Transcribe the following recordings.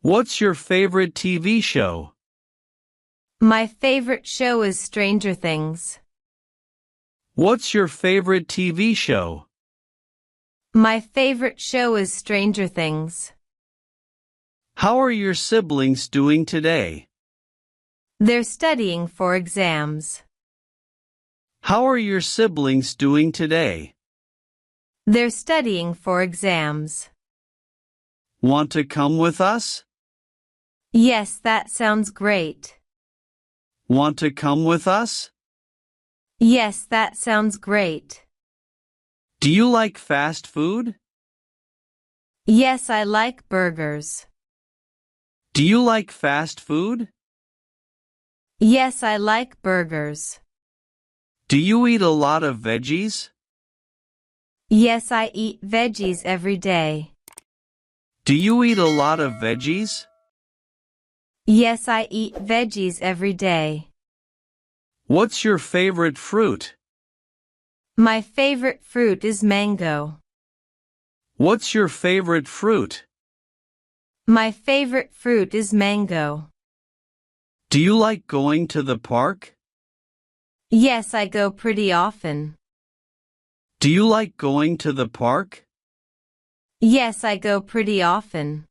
What's your favorite TV show? My favorite show is Stranger Things. What's your favorite TV show? My favorite show is Stranger Things. How are your siblings doing today? They're studying for exams. How are your siblings doing today? They're studying for exams. Want to come with us? Yes, that sounds great. Want to come with us? Yes, that sounds great. Do you like fast food? Yes, I like burgers. Do you like fast food? Yes, I like burgers. Do you eat a lot of veggies? Yes, I eat veggies every day. Do you eat a lot of veggies? Yes, I eat veggies every day. What's your favorite fruit? My favorite fruit is mango. What's your favorite fruit? My favorite fruit is mango. Do you like going to the park? Yes, I go pretty often. Do you like going to the park? Yes, I go pretty often.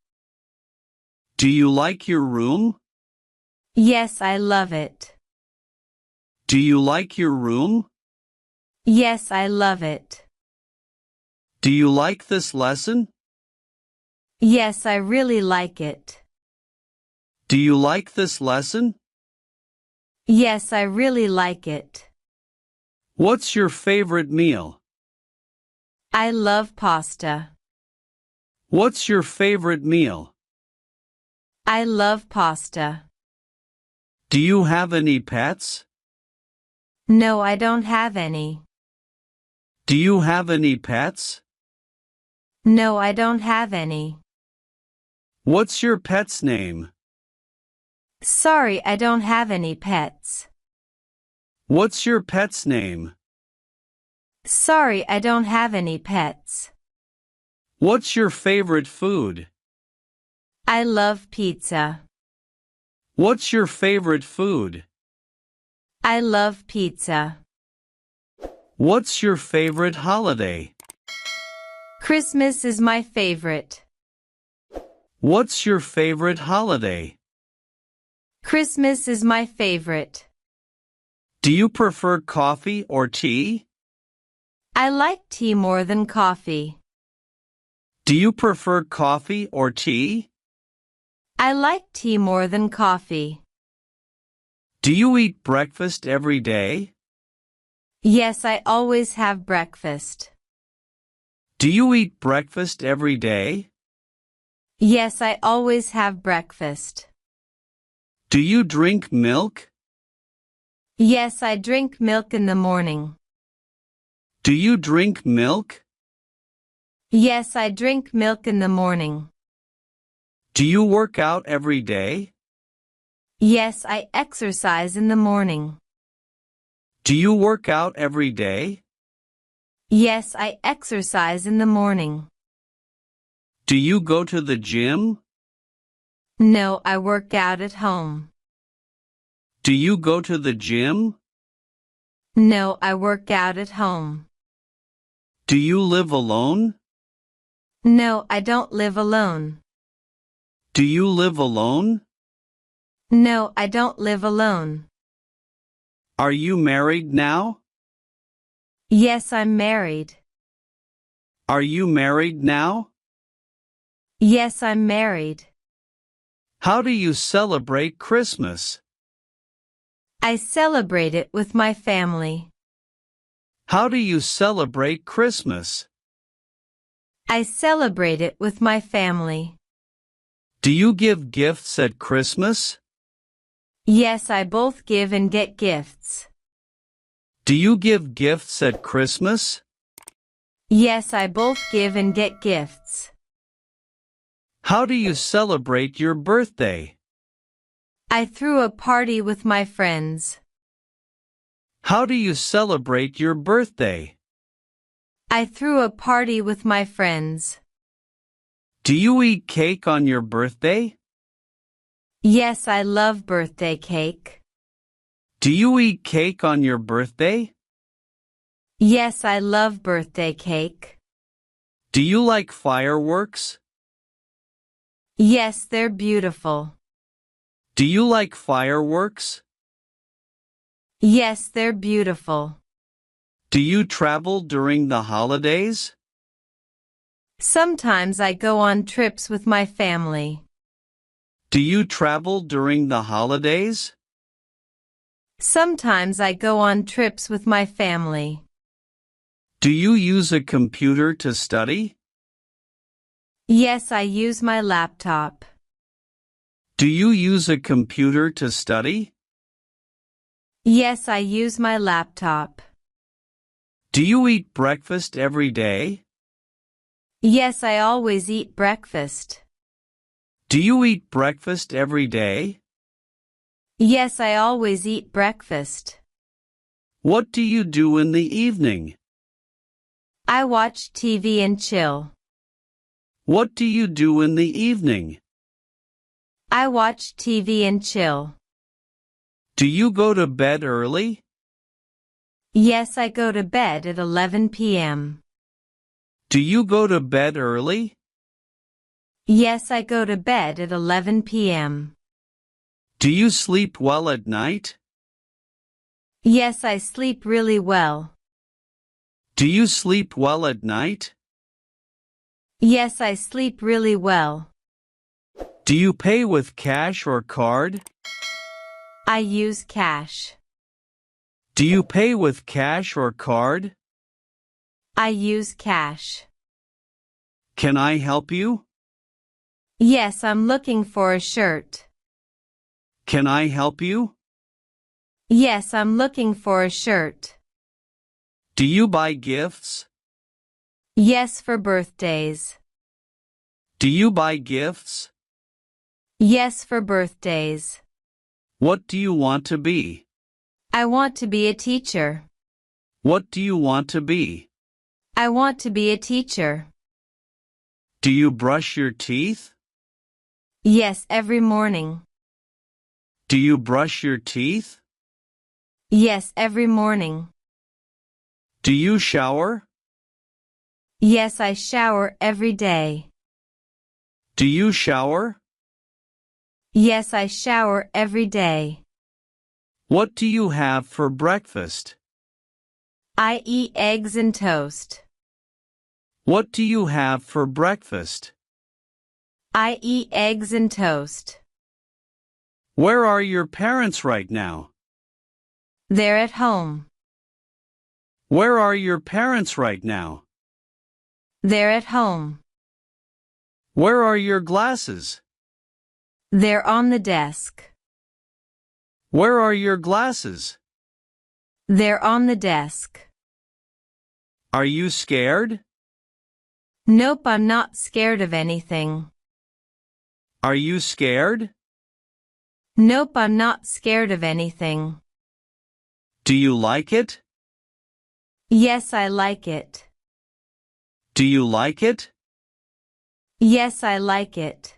Do you like your room? Yes, I love it. Do you like your room? Yes, I love it. Do you like this lesson? Yes, I really like it. Do you like this lesson? Yes, I really like it. What's your favorite meal? I love pasta. What's your favorite meal? I love pasta. Do you have any pets? No, I don't have any. Do you have any pets? No, I don't have any. What's your pet's name? Sorry, I don't have any pets. What's your pet's name? Sorry, I don't have any pets. What's your favorite food? I love pizza. What's your favorite food? I love pizza. What's your favorite holiday? Christmas is my favorite. What's your favorite holiday? Christmas is my favorite. Do you prefer coffee or tea? I like tea more than coffee. Do you prefer coffee or tea? I like tea more than coffee. Do you eat breakfast every day? Yes, I always have breakfast. Do you eat breakfast every day? Yes, I always have breakfast. Do you drink milk? Yes, I drink milk in the morning. Do you drink milk? Yes, I drink milk in the morning. Do you work out every day? Yes, I exercise in the morning. Do you work out every day? Yes, I exercise in the morning. Do you go to the gym? No, I work out at home. Do you go to the gym? No, I work out at home. Do you live alone? No, I don't live alone. Do you live alone? No, I don't live alone. Are you married now? Yes, I'm married. Are you married now? Yes, I'm married. How do you celebrate Christmas? I celebrate it with my family. How do you celebrate Christmas? I celebrate it with my family. Do you give gifts at Christmas? Yes, I both give and get gifts. Do you give gifts at Christmas? Yes, I both give and get gifts. How do you celebrate your birthday? I threw a party with my friends. How do you celebrate your birthday? I threw a party with my friends. Do you eat cake on your birthday? Yes, I love birthday cake. Do you eat cake on your birthday? Yes, I love birthday cake. Do you like fireworks? Yes, they're beautiful. Do you like fireworks? Yes, they're beautiful. Do you travel during the holidays? Sometimes I go on trips with my family. Do you travel during the holidays? Sometimes I go on trips with my family. Do you use a computer to study? Yes, I use my laptop. Do you use a computer to study? Yes, I use my laptop. Do you eat breakfast every day? Yes, I always eat breakfast. Do you eat breakfast every day? Yes, I always eat breakfast. What do you do in the evening? I watch TV and chill. What do you do in the evening? I watch TV and chill. Do you go to bed early? Yes, I go to bed at 11 p.m. Do you go to bed early? Yes, I go to bed at 11 p.m. Do you sleep well at night? Yes, I sleep really well. Do you sleep well at night? Yes, I sleep really well. Do you pay with cash or card? I use cash. Do you pay with cash or card? I use cash. Can I help you? Yes, I'm looking for a shirt. Can I help you? Yes, I'm looking for a shirt. Do you buy gifts? Yes, for birthdays. Do you buy gifts? Yes, for birthdays. What do you want to be? I want to be a teacher. What do you want to be? I want to be a teacher. Do you brush your teeth? Yes, every morning. Do you brush your teeth? Yes, every morning. Do you shower? Yes, I shower every day. Do you shower? Yes, I shower every day. What do you have for breakfast? I eat eggs and toast. What do you have for breakfast? I eat eggs and toast. Where are your parents right now? They're at home. Where are your parents right now? They're at home. Where are your glasses? They're on the desk. Where are your glasses? They're on the desk. Are you scared? Nope, I'm not scared of anything. Are you scared? Nope, I'm not scared of anything. Do you like it? Yes, I like it. Do you like it? Yes, I like it.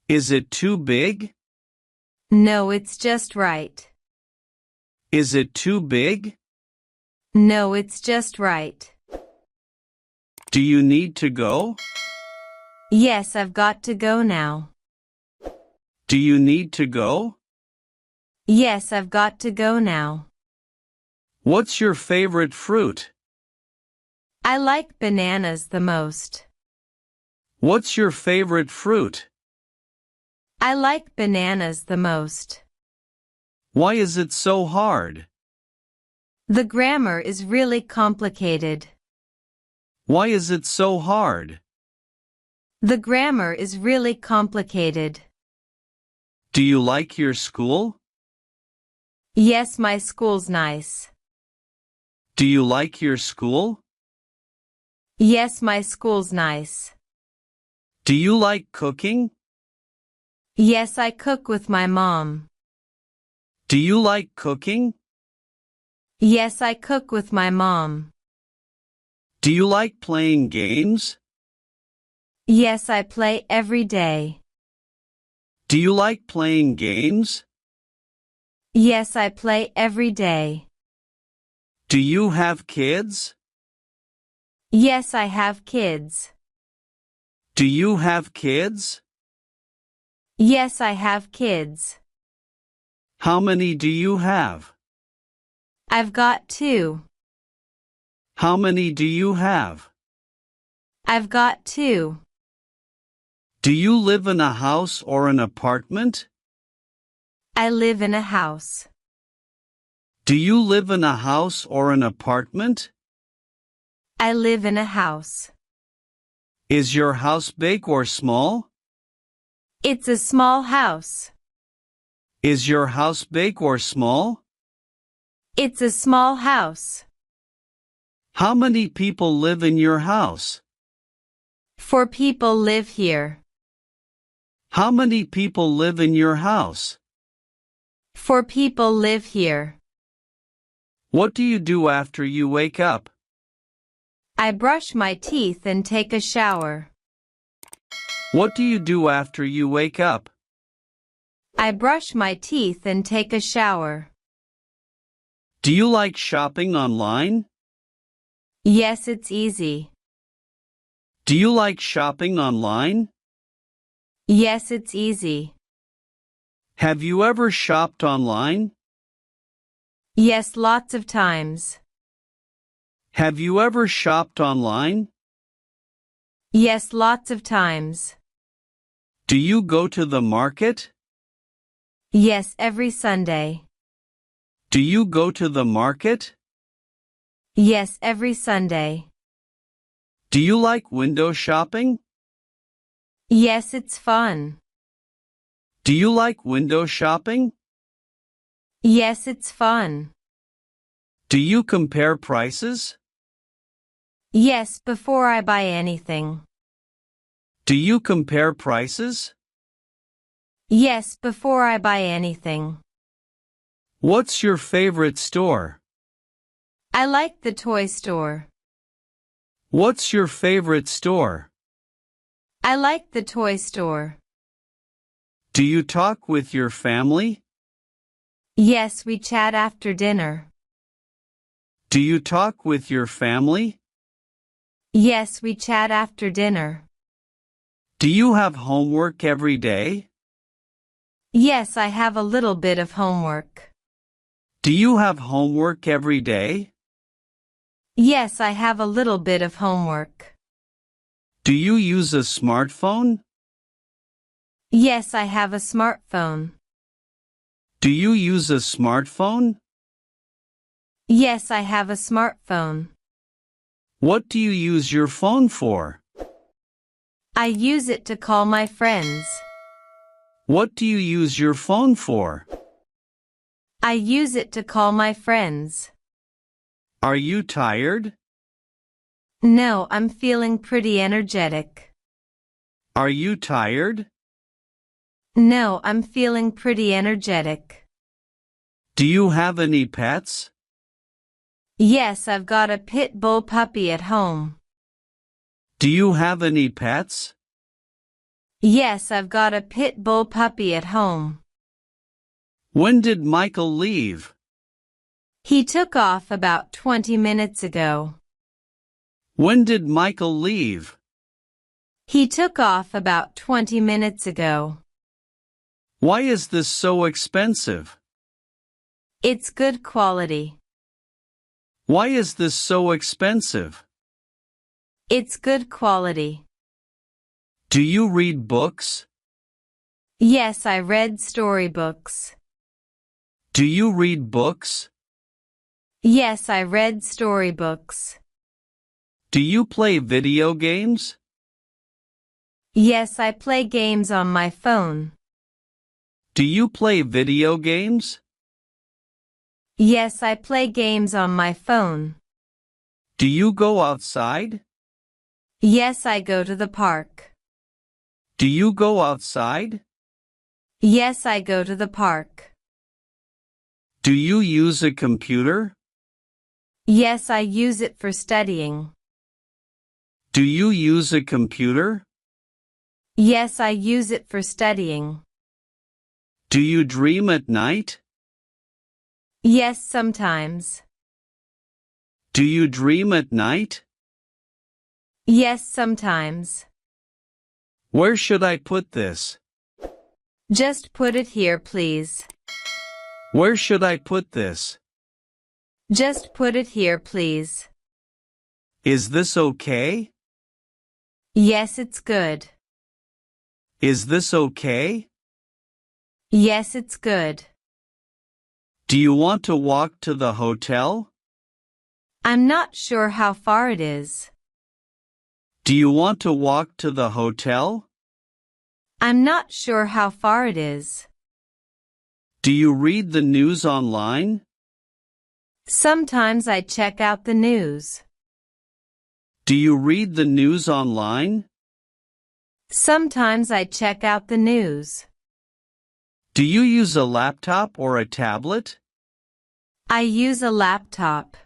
Is it too big? No, it's just right. Is it too big? No, it's just right. Do you need to go? Yes, I've got to go now. Do you need to go? Yes, I've got to go now. What's your favorite fruit? I like bananas the most. What's your favorite fruit? I like bananas the most. Why is it so hard? The grammar is really complicated. Why is it so hard? The grammar is really complicated. Do you like your school? Yes, my school's nice. Do you like your school? Yes, my school's nice. Do you like cooking? Yes, I cook with my mom. Do you like cooking? Yes, I cook with my mom. Do you like playing games? Yes, I play every day. Do you like playing games? Yes, I play every day. Do you have kids? Yes, I have kids. Do you have kids? Yes, I have kids. How many do you have? I've got 2. How many do you have? I've got 2. Do you live in a house or an apartment? I live in a house. Do you live in a house or an apartment? I live in a house. Is your house big or small? It's a small house. Is your house big or small? It's a small house. How many people live in your house? 4 people live here. How many people live in your house? 4 people live here. What do you do after you wake up? I brush my teeth and take a shower. What do you do after you wake up? I brush my teeth and take a shower. Do you like shopping online? Yes, it's easy. Do you like shopping online? Yes, it's easy. Have you ever shopped online? Yes, lots of times. Have you ever shopped online? Yes, lots of times. Do you go to the market? Yes, every Sunday. Do you go to the market? Yes, every Sunday. Do you like window shopping? Yes, it's fun. Do you like window shopping? Yes, it's fun. Do you compare prices? Yes, before I buy anything. Do you compare prices? Yes, before I buy anything. What's your favorite store? I like the toy store. What's your favorite store? I like the toy store. Do you talk with your family? Yes, we chat after dinner. Do you talk with your family? Yes, we chat after dinner. Do you have homework every day? Yes, I have a little bit of homework. Do you have homework every day? Yes, I have a little bit of homework. Do you use a smartphone? Yes, I have a smartphone. Do you use a smartphone? Yes, I have a smartphone. What do you use your phone for? I use it to call my friends. What do you use your phone for? I use it to call my friends. Are you tired? No, I'm feeling pretty energetic. Are you tired? No, I'm feeling pretty energetic. Do you have any pets? Yes, I've got a pit bull puppy at home. Do you have any pets? Yes, I've got a pit bull puppy at home. When did Michael leave? He took off about 20 minutes ago. When did Michael leave? He took off about 20 minutes ago. Why is this so expensive? It's good quality. Why is this so expensive? It's good quality. Do you read books? Yes, I read storybooks. Do you read books? Yes, I read storybooks. Do you play video games? Yes, I play games on my phone. Do you play video games? Yes, I play games on my phone. Do you go outside? Yes, I go to the park. Do you go outside? Yes, I go to the park. Do you use a computer? Yes, I use it for studying. Do you use a computer? Yes, I use it for studying. Do you dream at night? Yes, sometimes. Do you dream at night? Yes, sometimes. Where should I put this? Just put it here, please. Where should I put this? Just put it here, please. Is this okay? Yes, it's good. Is this okay? Yes, it's good. Do you want to walk to the hotel? I'm not sure how far it is. Do you want to walk to the hotel? I'm not sure how far it is. Do you read the news online? Sometimes I check out the news. Do you read the news online? Sometimes I check out the news. Do you use a laptop or a tablet? I use a laptop.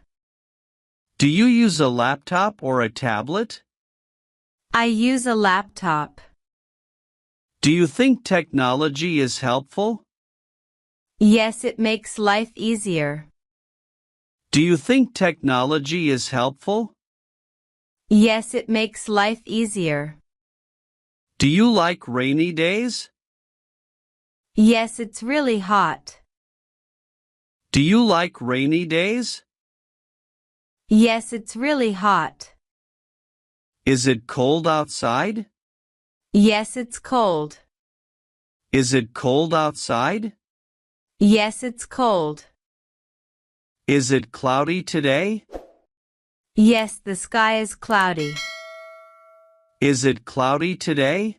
Do you use a laptop or a tablet? I use a laptop. Do you think technology is helpful? Yes, it makes life easier. Do you think technology is helpful? Yes, it makes life easier. Do you like rainy days? Yes, it's really hot. Do you like rainy days? Yes, it's really hot. Is it cold outside? Yes, it's cold. Is it cold outside? Yes, it's cold. Is it cloudy today? Yes, the sky is cloudy. Is it cloudy today?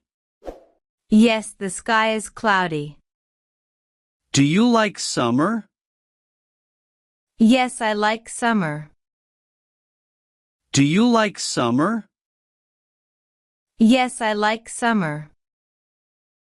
Yes, the sky is cloudy. Do you like summer? Yes, I like summer. Do you like summer? Yes, I like summer.